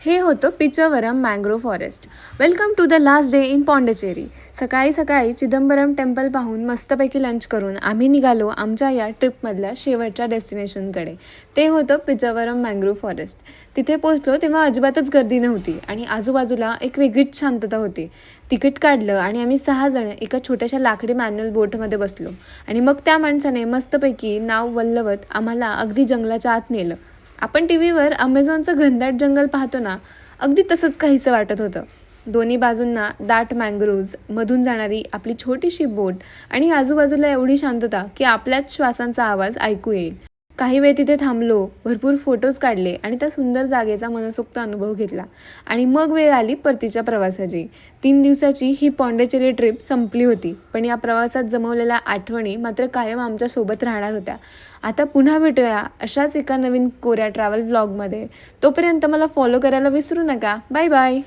हे होतं Pichavaram mangrove forest. Welcome to the last day in Pondicherry. सकाळी सकाळी चिदंबरम टेम्पल पाहून मस्तपैकी लंच करून आम्ही निघालो आमच्या या ट्रिपमधल्या शेवटच्या डेस्टिनेशनकडे. ते होतं पिचवरम मँग्रोव्ह फॉरेस्ट. तिथे पोचलो तेव्हा अजिबातच गर्दी नव्हती आणि आजूबाजूला एक वेगळीच शांतता होती. तिकीट काढलं आणि आम्ही 6 जण एका छोट्याशा लाकडी मॅन्युअल बोटमध्ये बसलो आणि मग त्या माणसाने मस्तपैकी नाव वल्लवत आम्हाला अगदी जंगलाच्या आत नेलं. आपण टी व्हीवर अमेझॉनचं घनदाट जंगल पाहतो ना, अगदी तसंच काहीसं वाटत होतं. दोन्ही बाजूंना दाट मँग्रोव्ज, मधून जाणारी आपली छोटीशी बोट आणि आजूबाजूला एवढी शांतता की आपल्याच श्वासांचा आवाज ऐकू येईल. काही वेळ तिथे थांबलो, भरपूर फोटोज काढले आणि त्या सुंदर जागेचा मनसोक्त अनुभव घेतला. आणि मग वेळ आली परतीच्या प्रवासाची. 3 दिवसाची ही पॉंडिचेरी ट्रिप संपली होती, पण या प्रवासात जमवलेल्या आठवणी मात्र कायम आमच्यासोबत राहणार होत्या. आता पुन्हा भेटूया अशाच एका नवीन कोऱ्या ट्रॅव्हल व्लॉगमध्ये. तोपर्यंत मला फॉलो करायला विसरू नका. Bye bye.